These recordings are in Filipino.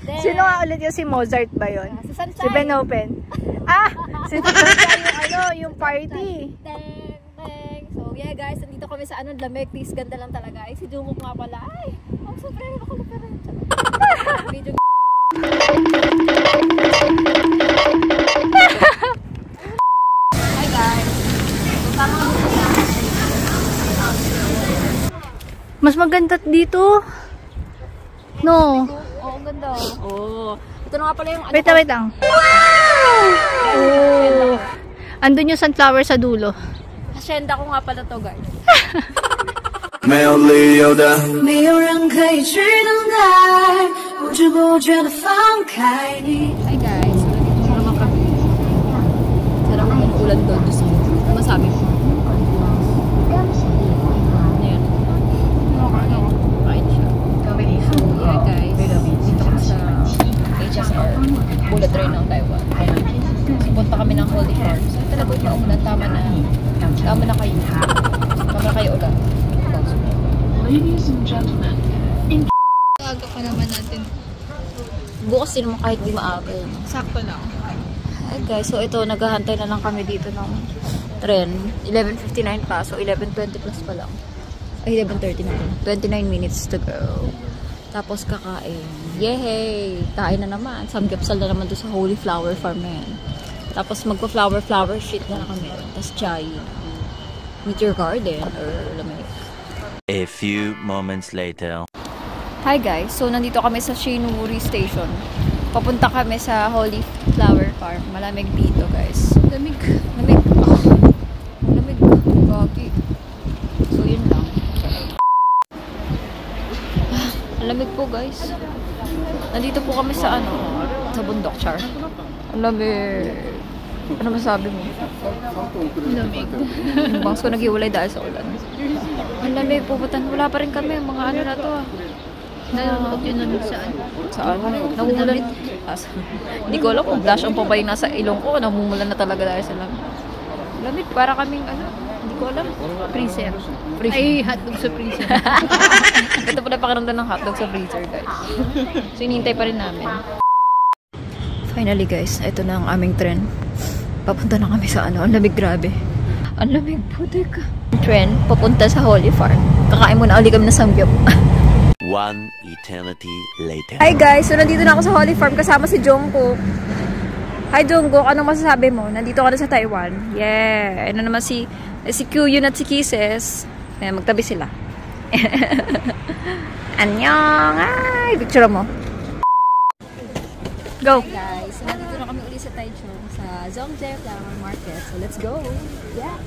Sino nga ulit yung si Mozart ba yun? Si Ben Open. Si yung party. So yeah guys, nandito kami sa lamig. Please, ganda lang talaga. Ay, si Jungkook nga pala. Ay, ang super ako na rin. Video. Hi guys. Mas maganda dito. No. Oo, ganda. Oo. Ito na nga pala yung... Wait lang. Wow! Oh. Andun yung sunflower sa dulo. Hacienda ko nga pala to, guys. Hi guys. Nandito naman kami. Sarap ang ulan doon. Ano masabi mo? Bullet train ng Taiwan. Punta kami ng Holy Farm. So talaga yung umulan, tama na kayo. Tama na kayo ulan. Ladies and gentlemen, Aga pa naman natin. Bukas din naman kahit di maaga. Sakto lang. Hi guys, so ito, naghahantay na lang kami dito ng tren. 11:59 pa, so 11:20 plus pa lang. Ay, 11:30 na lang. 29 minutes to go. Tapos kakain. Yay! Kain na naman. Samgyupsal na naman doon sa Holy Flower Farm na yan. Tapos magpa-flower sheet na kami. Tapos chai. Meet your garden or lamig. A few moments later. Hi guys! So nandito kami sa Shinwuri Station. Papunta kami sa Holy Flower Farm. Malamig dito guys. Lamig. Lamig. Lamig. Gagi. So yun lang. Lamig po guys. Nandito po kami sa sa bundok, char. Ang lamig. Ano masabi mo? Lamig. Yung bangs ko nag-iwalay dahil sa ulan. Ang lamig, pupuntan. Wala pa rin kami. Mga ano na to Nalulog yun namin saan? Saan? Namumulan. Hindi ko alam kung blush ang pabay nasa ilong ko. Namumulan na talaga dahil sa lamig. Lamig, para kaming hindi ko alam. Freezer. Ay, hotdog sa freezer. Ito pala pakiramdam ng hotdog sa freezer, guys. So, hinihintay pa rin namin. Finally, guys. Ito na ang aming tren. Papunta na kami sa Ang lamig, grabe. Ang lamig, putik. Tren, papunta sa Holy Farm. Kakain muna uli kami ng samgyup. One eternity later. Hi, guys. So, nandito na ako sa Holy Farm kasama si Jungkook. Hi, Jungkook. Anong masasabi mo? Nandito ka na sa Taiwan. Yeah. Ano naman si Kyuyun at si Kisses. Magtabi sila. Annyeong! Ay! Picture mo. Go! Hi guys! So, nandito na kami uli sa Taichung sa Zhongje Flower Market. So, let's go! Yeah!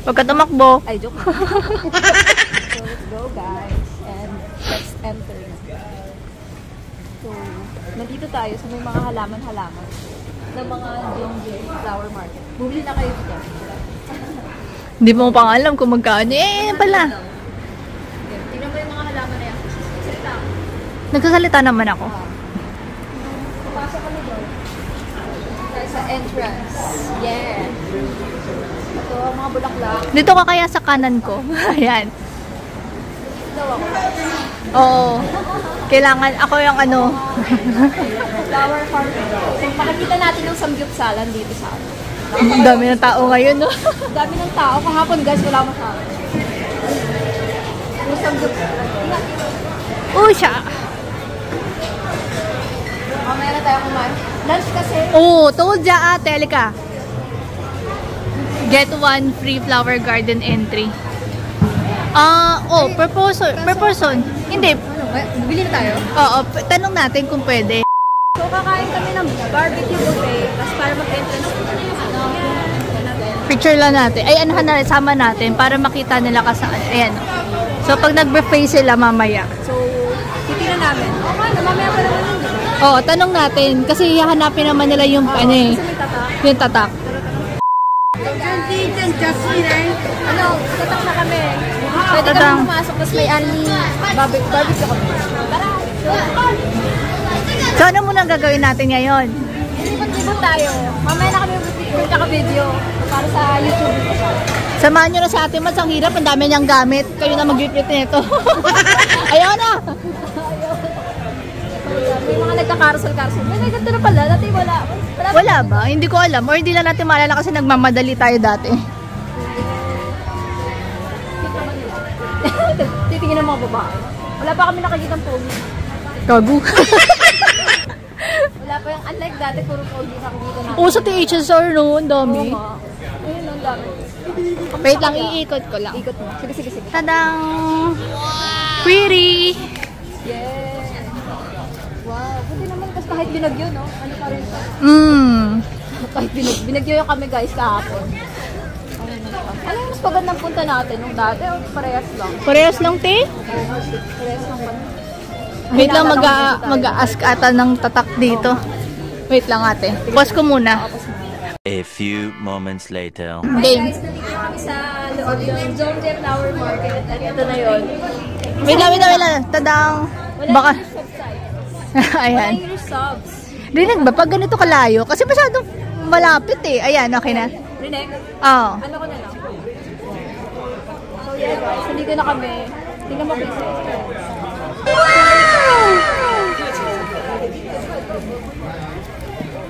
Huwag ka tumakbo. Ay, joke. So, let's go guys. And let's enter. So, nandito tayo sa may mga halaman-halaman ng mga Zhongje Flower Market. Bumili na kayo dito. Hindi mo pang alam kung magkano. Pala. Tingnan mo yung mga halaman na yan. Salita. Nagsasalita naman ako. Pasok kami doon. Tayo sa entrance. Yeah. Ito, mga bulaklak. Dito ka kaya sa kanan ko. Ayan. Ito ako. Oo. Kailangan ako yung Flower farm. So, makikita natin yung samgyupsalan dito sa Ang dami ng tao ngayon, no? dami ng tao. Kahapon, guys, wala masyado. Yung samgyupsalan. Siya. Mamaya na tayo kumain. Lunch kasi. Told ya Telika. Get one free flower garden entry. Per person. Hindi. Bibili na tayo. Oo, tanong natin kung pwede. So, kakain kami ng barbecue buffet. Tapos para mag-entrance. Picture lang natin. Ay, sama natin para makita nila kasaan. Ayan. So, pag nag-buffet sila mamaya. So, titignan namin. Okay, mamaya pa naman yun. Oo, tanong natin. Kasi hahanapin naman nila yung, Kasi may tatak. yung tatak. Tatak na kami. Pwede kami pumasok. Tapos may barbecue kami. Tara! So, ano muna gagawin natin ngayon? Ibon tayo. Mamaya na kami magkaka-video para sa YouTube. Samahan nyo na sa atin, mas ang hirap. Ang dami niyang gamit. Kayo na mag-repeat nito. Ayaw na! May mga nagka-carousel. May ganito na pala. Dati wala. Wala ba? Hindi ko alam. Or hindi lang natin maalala kasi nagmamadali tayo dati. Titingin ng mga babae. Wala pa kami nakikita ng pogi. Gago. Wala pa yung, unlike dati, puro pogi nakikita natin. Sa THSR no, ang dami. Oo nga. Ayun, ang dami. Wait lang, iikot ko lang. Ikot mo. Sige. Tadang! Pretty! Yeah. Wow. Buti naman, kasi kahit binagyo, no? Ano pa rin pa? Kahit binagyo yung kami guys kahapon. Ano yung mas pagandang punta natin nung dati o parehas lang? Parehas lang, te? Parehas lang pa. Wait lang, mag-a-ask ata ng tatak dito. Wait lang ate. Pause ko muna. A few moments later. Game. Guys, nandito kami sa loob ng Jomje Flower Market. At ito na yun. Wait lang. Tadang! Baka... Ayan. Wala yung subs. Rinig ba? Pag ganito kalayo? Kasi masyadong malapit eh. Ayan, okay na. Rinig? Oo. Ano ko na lang? So yeah guys, nandito na kami. Tingnan mo please.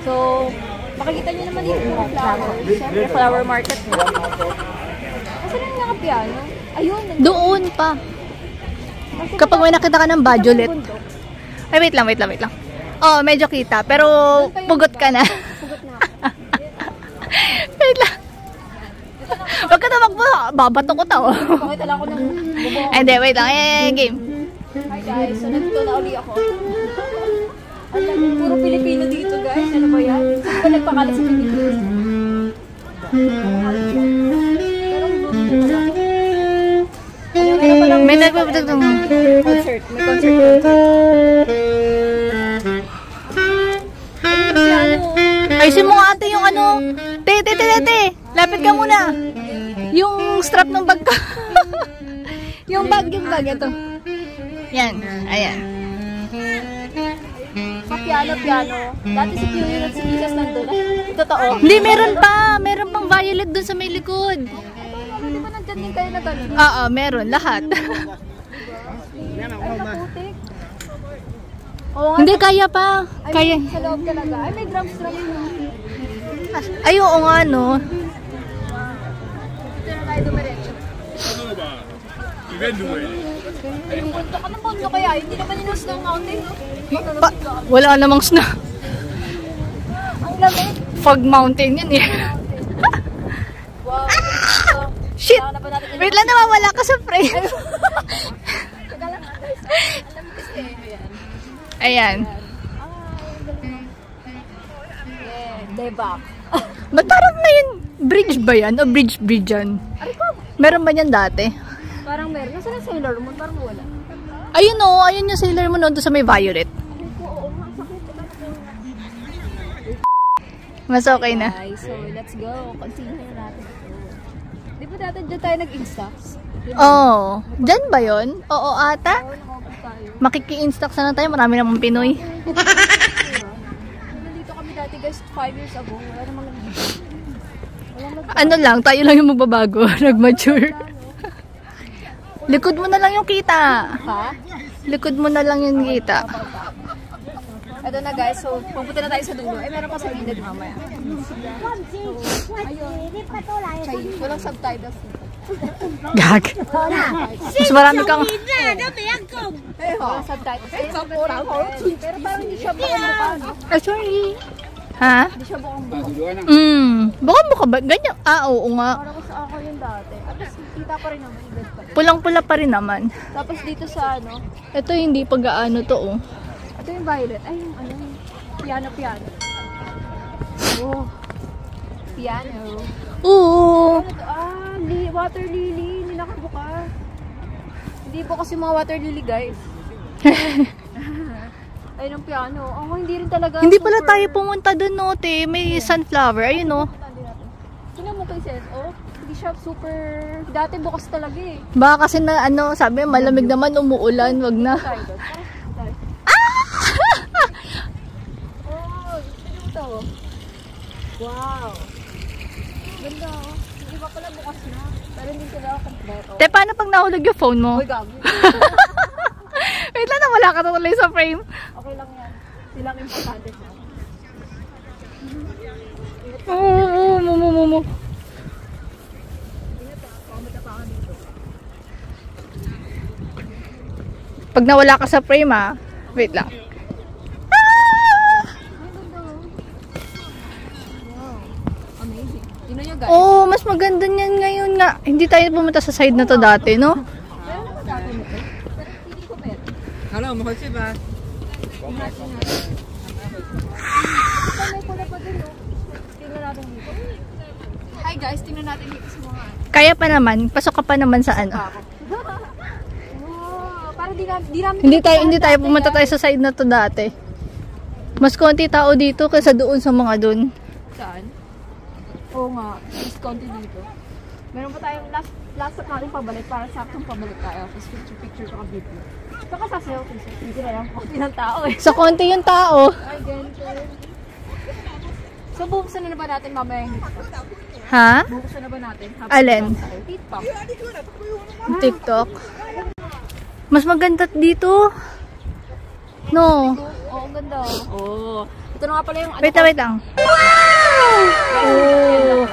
So, makikita nyo naman dito mga flowers. Siyempre, flower market na. Kasi lang naka-piano. Ayun. Doon pa. Kapag may nakita ka ng Bajolet. Ay, wait lang. Oh, medyo kita. Pero, pugot ka na. Pugot na. Wait lang. Huwag ka tumakbo. Babato ko to. Pakita lang ako ng bubong. Hindi, wait lang. Game. Hi guys, so nandito na uli ako. Alam, puro Pilipino dito guys. Ano ba yan? Sino ba nagpakalit sa Pilipinas? May nagpapatag Concert. May concert. Ayusin mo nga ate yung ano. Te. Lapit ka muna. Yung strap ng bag ka. yung bag. Ito. Yan. Ayan. Sa piano. Dati si Curie at si Lilas nandun. Totoo. Hindi, meron pa. Meron pang violet dun sa may likod. Di ba nandyan din kayo na gano'n? Oo, meron. Lahat. Ay, naputik. Oo nga. Hindi, kaya pa. Kaya. Sa loob talaga. Ay, may drums na. Ay, oo nga, no. Dito na tayo dumiretso. Punta ka ng mundo kaya. Hindi naman yung snow mountain. Wala namang snow. Ang lamig. Fog mountain yan eh. Wow. Shit! Wait lang, nawawala ka sa frame. Ayan. Yeah, debak. Ba't parang na yun? Bridge ba yan? O bridge yan? Meron ba yan dati? Parang meron. Nasaan yung Sailor Moon? Parang wala. Ayun o, ayun yung Sailor Moon doon sa may violet. Oo, ang sakit. Mas okay na. Okay, so let's go. Continue na natin. Di ba dati dyan tayo nag-instax? Oo. Dyan ba yun? Oo ata. Oo, nakapag tayo. Makiki-instax na tayo. Marami namang Pinoy. Nandito kami dati guys, 5 years ago. Wala namang Ano lang, tayo lang yung magbabago. Nag-mature. Likod mo na lang yung kita. Ha? Likod mo na lang yung kita. Ito na guys, so pupunta na tayo sa dulo. Eh, meron pa sa gilid mamaya. Ayun. Walang subtitles dito. Gag. Mas marami kang... Walang subtitles. Pero parang hindi siya bukang mukha. Ah, sorry. Ha? Hindi siya bukang mukha. Baka mo ka ba? Ganyan. Ah, oo nga. Parang ko sa ako yung dati. At least kita pa rin naman. Ibig pa rin. Pulang-pula pa rin naman. Tapos dito sa ano, Ito hindi pag-aano to, oh. ito yung violet. Ay, yung ano, piano. Oh. Piano. Oo. Ano to? Ah, water lily. Hindi nakabuka. Hindi bukas yung mga water lily, guys. Ayun ang piano. Oh, hindi rin talaga. Hindi pala tayo pumunta doon, no, te. May sunflower. Ayun, no. Tingnan mo kay Sis. Oh, hindi siya super... Dati bukas talaga eh. Baka kasi na, ano, sabi, malamig naman, umuulan. Wag na. Tayo doon. Oh, ito. Wow. Ganda oh. Hindi ba pala bukas na? Pero hindi sila kompleto. Te, paano pag nahulog yung phone mo? Uy, gabi. Wait lang, nawala ka tuloy sa frame. Okay lang yan. Sila ang importante sa akin. Oo, mo. Pag nawala ka sa frame wait lang. Amazing. Yun nyo guys. Oh, mas maganda niyan ngayon nga. Hindi tayo pumunta sa side na to dati, no? Hello, mahal siya ba? Hi guys, tingnan natin dito sa mga. Kaya pa naman, pasok ka pa naman sa ano. Para di namin Hindi tayo pumunta tayo sa side na to dati. Mas konti tao dito kaysa doon sa mga doon. Saan? Oo nga, mas konti dito. Meron pa tayong last natin pabalik para saktong pabalik tayo. Tapos picture ka video. Saka sa selfie. Hindi na lang konti ng tao eh. Sa konti yung tao. Ay, ganito. So, bubuksan na ba natin mamaya yung TikTok? Ha? Bubuksan na ba natin? Alin? TikTok. TikTok. Mas maganda dito. No. Oo, ang ganda. Oo. Ito na nga pala yung ano. Wait lang. Oh.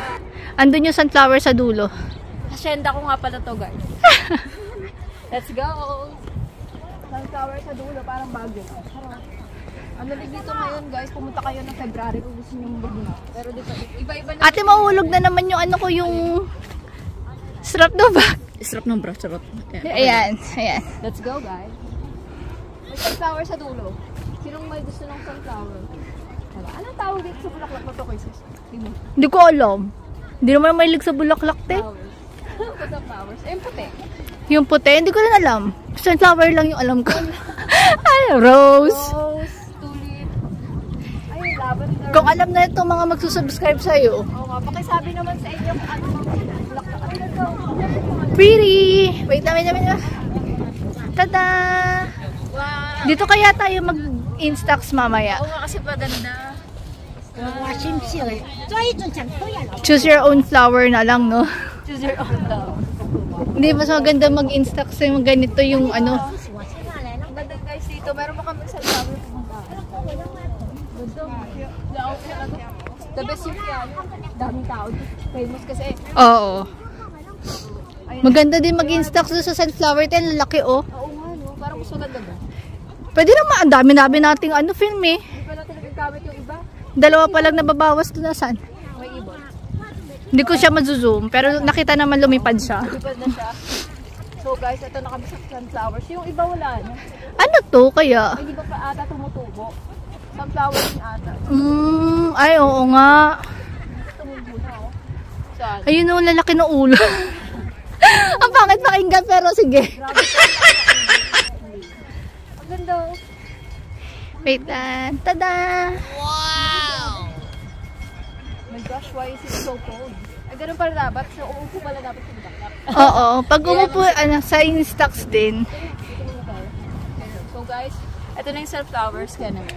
Andun yung sunflower sa dulo. Hacienda ko nga pala to guys. Let's go. Sunflower sa dulo, parang bagyo. Ang lamig dito ngayon guys, pumunta kayo ng February kung gusto nyo mag-bina. Pero dito, iba-iba na. Ate, mahulog na naman yung ano ko, yung strap no ba? Strap ng bra, charot. Ayan. Let's go guys. May sunflower sa dulo. Sinong may gusto ng sunflower? Anong tawag dito sa bulaklak na to kay sis? Hindi ko alam. Hindi naman mahilig sa bulaklak, te. Flowers. Yung puti. Yung puti, hindi ko rin alam. Sunflower lang yung alam ko. Ay, rose. Rose, tulip. Ayun, lavender. Kung alam na itong mga magsusubscribe sa'yo. Oo nga, pakisabi naman sa inyo kung ano mga bulaklak. Ay, let's go. Pretty! Wait lang. Tada! Wow. Dito kaya tayo mag-instax mamaya. Oo nga kasi maganda. Choose your own flower na lang, no? Choose your own daw. Hindi, mas maganda mag-instax yung ganito yung ano. Ang ganda guys dito. Meron pa kami sa flower pumunta. The best yung piano. Daming tao. Famous kasi. Oo. Maganda din mag-instax doon sa sunflower tayo. Lalaki, oh. Oo nga no. Parang mas maganda ba? Pwede naman, ang dami nating ano, film eh. Hindi pa natin nagagamit yung iba. Dalawa pa lang nababawas doon na saan. May ibon. Hindi ko siya mazoom, pero nakita naman lumipad siya. Ibad na siya. So guys, ito na kami sa sunflowers. Yung iba wala na. Ano to kaya? Hindi ba pa ata tumutubo? Sunflower din ata. Ay, oo nga. Tumubo na oh. Saan? Ayun yung lalaki ng ulo. Ang pangit pakinggan, pero sige. Grabe po. Ang ganda oh. Wait lang. Tada! My gosh, why is it so cold? Ay, ganun pala dapat. So, uupo pala dapat sa bulaklak. Oo. Pag umupo, sa instax din. So guys, ito na yung sunflowers. Kaya naman.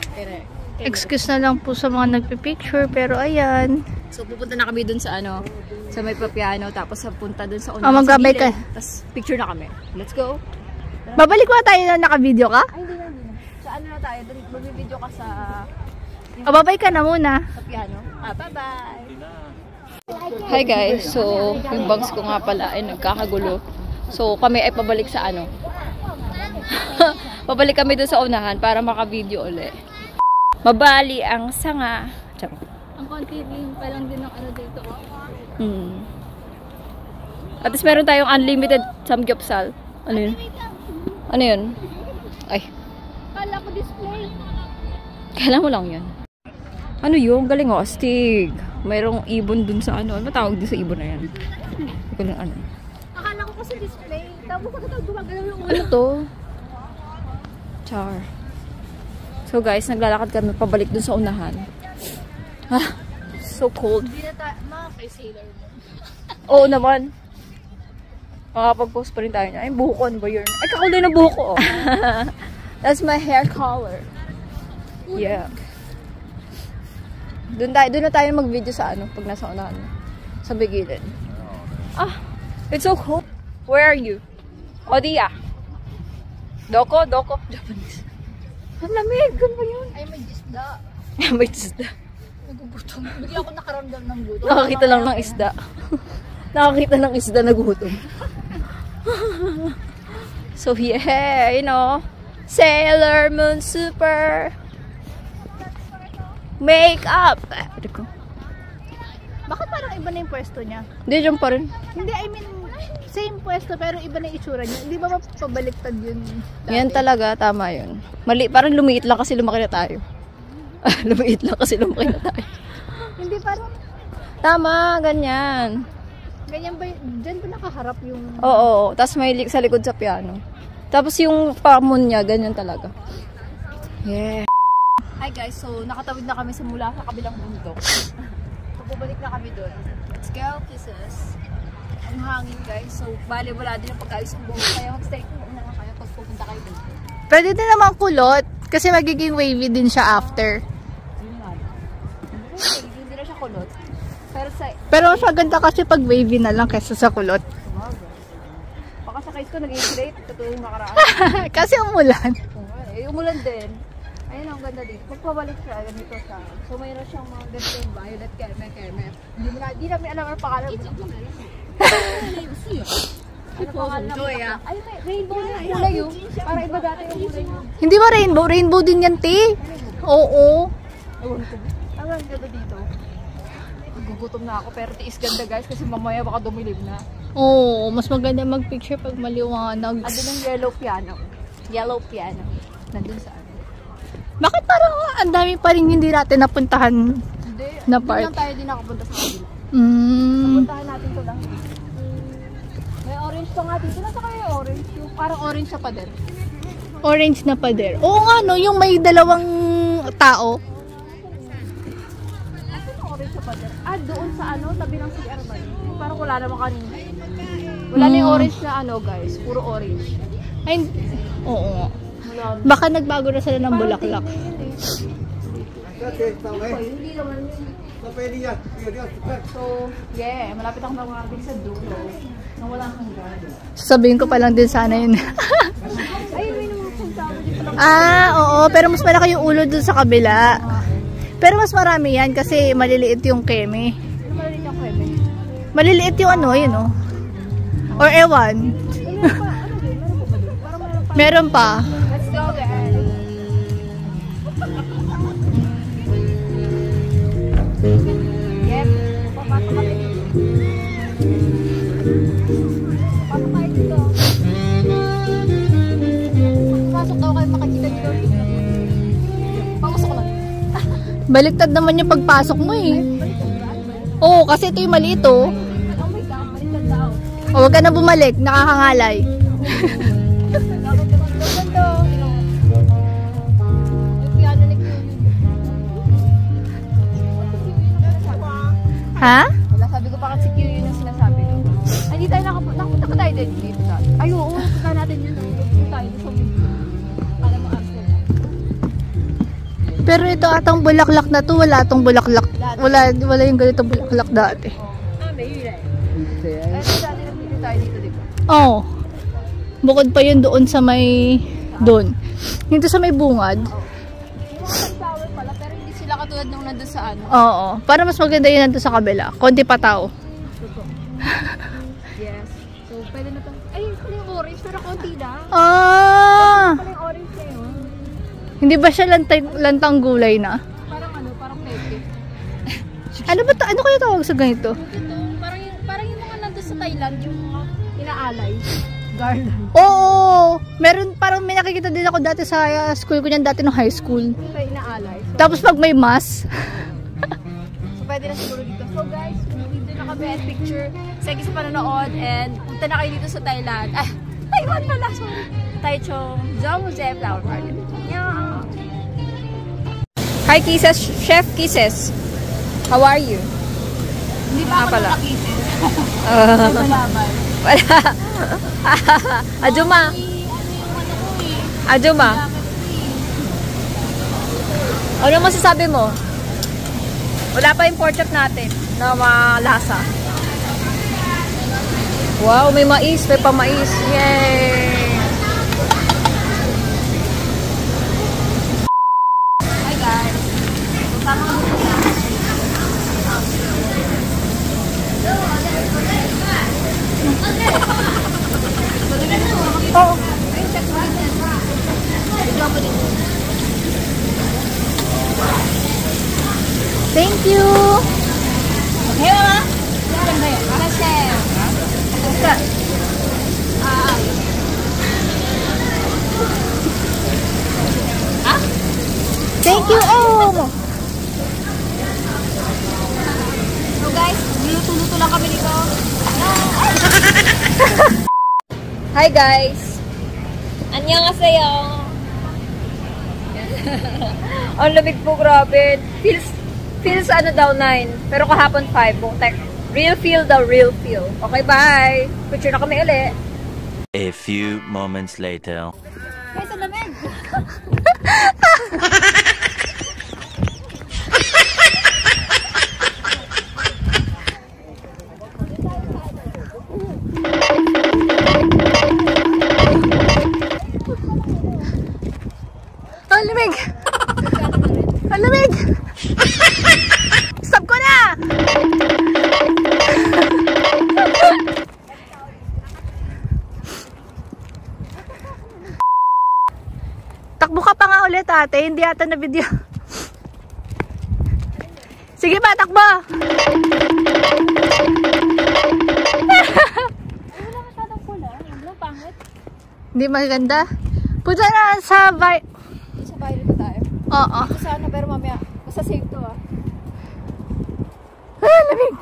Excuse na lang po sa mga nagpipicture, pero ayan. So, pupunta na kami dun sa ano, sa may papiano, tapos punta dun sa Ah, magbabay ka. Tapos, picture na kami. Let's go. Babalik ba tayo na naka-video ka? Ay, hindi na. Sa ano na tayo, dun, mag-video ka sa Babay ka na muna. piano. Bye-bye! Hi guys, so yung bags ko nga pala ay nagkakagulo. So kami ay pabalik sa ano. Pabalik kami doon sa unahan para maka-video ulit. Mabali ang sanga. Charot. Ang konti din pa lang din ng ano dito. At least meron tayong unlimited samgyupsal. Ano yun? Ano yun? Ay. Kala ko display. Kailan mo lang yun. Ano yun? Galing oh, astig. Mayroong ibon dun sa ano. Ano tawag din sa ibon na yan? Hindi ko lang ano. Akala ko kasi display. Tapos ako gumagalaw yung Ano to? Char. So guys, naglalakad kami pabalik dun sa unahan. Ah, so cold. Hindi na tayo, mga kay sailor mo. Oo naman. Makapag-post pa rin tayo na. Ay, buhok ko. Ano ba yun? Ay, kakulay na buhok ko. Oh. That's my hair color. Yeah. Doon na tayo mag-video sa ano, pag nasa unahan. Sa bigilin. Ah, it's so cold. Where are you? Odiya. Doko? Japanese. Ang lamig. Ano ba yun? Ay, may isda. May isda. Nagugutom. Bigla ako nakaramdam ng gutom. Nakakita lang ng isda. Nakakita ng isda na gutom. So yeah, you know, Sailor Moon Super Makeup. Bakit parang iba na yung pwesto niya? Hindi, dyan pa rin. Hindi, I mean, same pwesto pero iba na yung itsura niya. Hindi ba mapabaliktad yun? Yan talaga, tama yun. Mali, parang lumiit lang kasi lumaki na tayo. Lumiit lang kasi lumaki na tayo. Hindi, parang Tama, ganyan. ganyan ba? Diyan ba nakaharap yung... Oo, tapos may sa likod sa piano. Tapos yung pamon niya, ganyan talaga. Yeah. Hi guys, so nakatawid na kami mula sa kabilang bundok. So bubalik na kami doon. Let's go, kisses. Ang hangin guys, so bali wala din ang pagkaayos ng buhok. Kaya mag-stay ko muna lang kayo pag pupunta kayo doon. Pwede din naman kulot kasi magiging wavy din siya after. Hindi na siya kulot. Pero mas maganda kasi pag wavy na lang kaysa sa kulot. Baka sa case ko nag-inflate, totoo yung nakaraan. Kasi umulan. Umulan din. Ayun ang ganda dito. Pagpabalik siya, ganito siya. So mayroon siyang mga ganito yung violet kerme. Hindi namin alam ang pangalan. Ano pangalan namin? Ay, rainbow na yung kulay yun. Para iba dati yung kulay yun. Hindi ba rainbow? Rainbow din yan, te. Oo. Ewan ko. Ang ganda dito. Gugutom na ako pero tiis ganda guys kasi mamaya baka dumilim na. Oo, mas maganda mag-picture pag maliwanag. Ando ng yellow piano. Yellow piano. Nandun sa ano. Bakit parang ang dami pa rin hindi natin napuntahan Hindi. na Hindi part? lang tayo din nakapunta sa kabila. Mm. Puntahan natin to lang. May orange pa nga dito. Nasa kaya orange? Yung parang orange sa pader. Orange na pader. Oo nga, no? Yung may dalawang tao. Asa yung orange sa pader? Ah, doon sa ano, tabi ng CR ba? Parang wala naman kanina. Wala na yung orange na ano guys. Puro orange. Ay, oo nga. Wala. Baka nagbago na sila ng bulaklak. Hindi naman yun. So, yeah. Malapit ako makakarating sa dulo. Nang walang hanggan. Sasabihin ko pa lang din sana yun. Ay, may naman punta ako dito lang. Oo. Pero mas malaki yung ulo dun sa kabila. Pero mas marami yan kasi maliliit yung keme. Ano maliit yung keme? Maliliit yung ano, yun oh. Or ewan. Meron pa. Let's go guys. Yep. Papasok kami dito. Papasok tayo dito. Papasok daw kayo makikita dito. Pamasok lang. Baliktad naman yung pagpasok mo eh. Oo, kasi ito yung maliit oh. Oh my God, baliktad daw. O, huwag ka na bumalik. Nakakangalay. Dapat naman ganda. Yung piano ni Kuya. Ha? Wala, sabi ko bakit si Q yun yung sinasabi ko. Ay, di tayo nakapunta pa tayo dito dati. Ay, oo, punta natin yun. Punta tayo sa video. Para ma-answer. Pero ito atang bulaklak na to, wala atong bulaklak. Wala yung ganito bulaklak dati. Ah, may yun eh. Ay, dati nag-video tayo dito, di ba? Oo. Bukod pa yun doon sa may... Doon. Dito sa may bungad. Yung mga sunflower pala, pero hindi sila katulad nung nandun sa ano. Oo. Para mas maganda yun nandun sa kabila. Konti pa tao. Yes. So, pwede na itong... Ay, pala yung orange, pero konti na. Ah! Pala yung orange na yun. Hindi ba siya lantang gulay na? Parang ano, parang peke. Ano ba ano kaya tawag sa ganito? Ito, parang yung mga nandun sa Thailand, yung mga inaalay. Garland. Oo! Meron, parang may nakikita din ako dati sa school ko niyan, dati nung high school. Ito, inaalay. So, Tapos pag may mass, pwede na siguro dito. So guys, dito na kami at picture. Sige sa panonood and punta na kayo dito sa Thailand. Ah, Taiwan pala, sorry. Taichung Zhongzhe Flower Market. Yeah. Hi Kisses, Chef Kisses. How are you? Hindi ba ako nakakisis? Malaban. Wala. Ajuma. Ajuma. Ano masasabi mo? Wala pa yung pork chop natin na malasa. Wow, may mais. May pamais. Yay! Thank you. Okay, mama? Kasi, Thank you. Oh. so guys, luto-luto lang kami dito. Hi guys! Annyeonghaseyo! Ang lamig po, grabe. Feels ano daw 9, pero kahapon 5. Butek. Real feel daw, real feel. Okay, bye! Picture na kami uli. A few moments later. Guys, ang lamig! Ang lamig! Ang lamig! Stop ko na! Takbo ka pa nga ulit, ate. Hindi ata na video. Sige pa, takbo! Wala masyadong pula. Ang pangit. Hindi maganda. Punta na sa Sa bahay na tayo. Oo. Ito sana, pero mamaya. Basta safe to ah. Ah, lamig!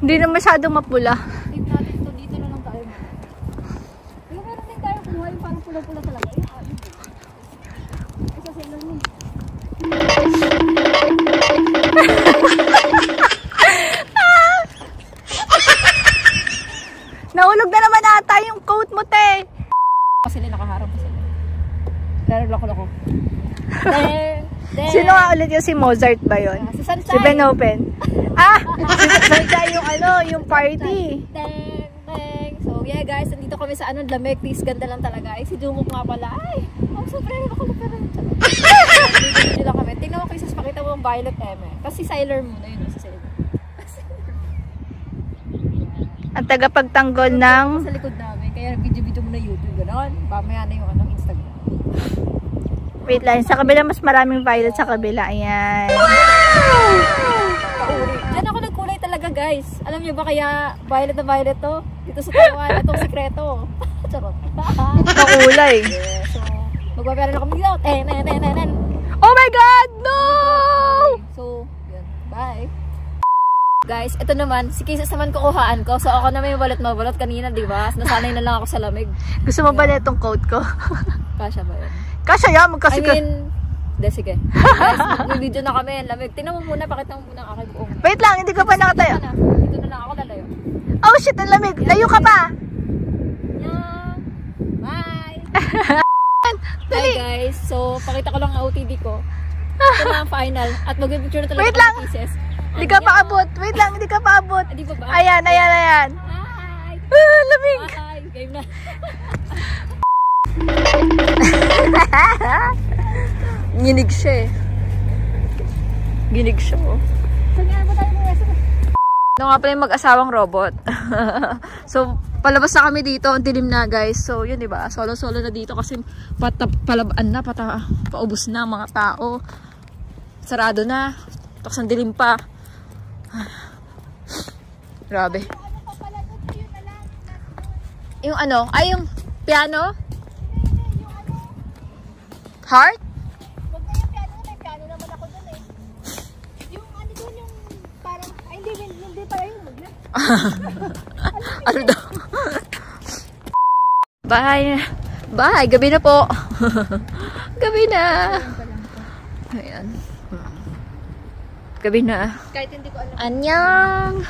Hindi na masyadong mapula. Tip natin to. Dito na lang tayo. Pero meron din tayo kumuha yung parang pula-pula talaga. Ay, sa seller mo. Nahulog na naman ata yung coat mo, te. Kasi nakaharap ko sila. Pero loko-loko. Sino nga ulit yung si Mozart ba yun? Si Sansay. Si Ben Open. Ah! Si Sansay yung yung party. Teng. So yeah guys, nandito kami sa lamig. Please, ganda lang talaga. Ay, si Jungkook nga pala. Ay, sobrang nakalupera. Dito lang kami. Tingnan mo kay Sis, pakita mo ang Violet M. Kasi Sailor Moon. Ayun, si Sailor. Ang tagapagtanggol ng... Sa likod namin. Kaya video-video mo na YouTube. Ganon. Mamaya na yung Instagram. Wait lang. Sa kabila, mas maraming violet sa kabila. Ayan. Kauri. Diyan ako nagkulay talaga guys. Alam niyo ba kaya violet na violet to? Dito sa Taiwan. Itong sikreto. Charot. Kakulay. Yeah, so, magpapera na kami dito. Ten. Oh my God! No! So, yun. Bye. Guys, ito naman, si Kisses naman kukuhaan ko. So, ako naman yung balot kanina, di ba? Nasanay na lang ako sa lamig. Gusto mo ba na itong coat ko? Kasha ba yun? Kasya yan, magkasi ka. Hindi, sige. Guys, mag-video na kami. Lamig. Tingnan mo muna, pakita mo muna ang aking buong. Wait lang, hindi ka pa nakatayo. Dito na lang ako lalayo. Oh shit, ang lamig. Layo ka pa. Yeah. Bye! Dali. Hi guys, so pakita ko lang ang OTD ko. Ito na ang final. At mag-picture na talaga Wait lang. ng Kisses. Hindi ka pa abot. Wait lang, hindi ka pa abot. Di ba ba? Ayan. Hi! Ah, lamig. Hi! Game na. Ginig siya eh. Ginig siya oh. Saan nga ba tayo mga Ito nga pala yung mag-asawang robot. So, palabas na kami dito. Ang dilim na guys. So, yun diba? Solo-solo na dito kasi palabaan na. Paubos na ang mga tao. Sarado na. Tapos ang dilim pa. Grabe. Yung ano? Ay, yung piano? Heart? Huwag na yung piano. May piano naman ako dun eh. Yung ano dun yung parang, ay hindi pala yung magnet. Ano daw? Bye! Bye! Gabi na po! Gabi na! Ayan. Gabi na. Kahit hindi ko alam. Anyang!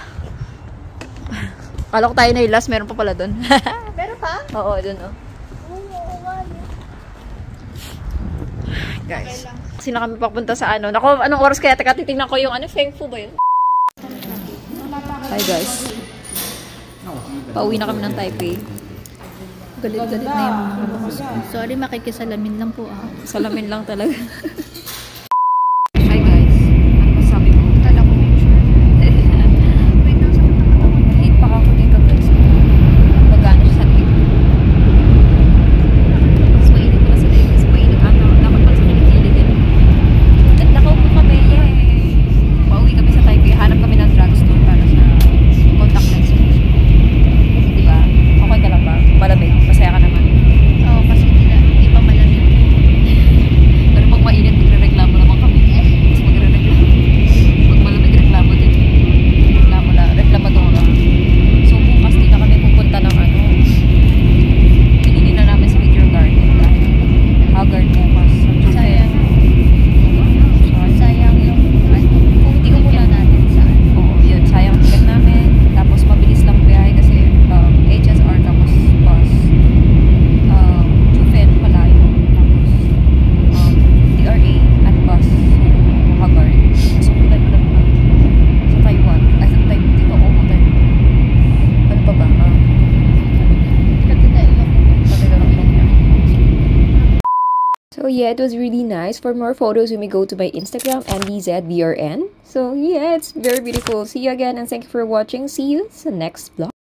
Kala ko tayo na yung last. Meron pa pala dun. Meron pa? Oo, dun oh. Oo, Guys. Kasi na kami papunta sa ano. Naku, anong oras kaya? Teka, titignan ko yung ano. Feng Fu ba yun? Hi guys. Pauwi na kami ng Taipei. Galit-galit na yung... Sorry, makikisalamin lang po ah. Salamin lang talaga. So yeah, it was really nice. For more photos, you may go to my Instagram, AndyZBRN. So yeah, it's very beautiful. See you again and thank you for watching. See you in the next vlog.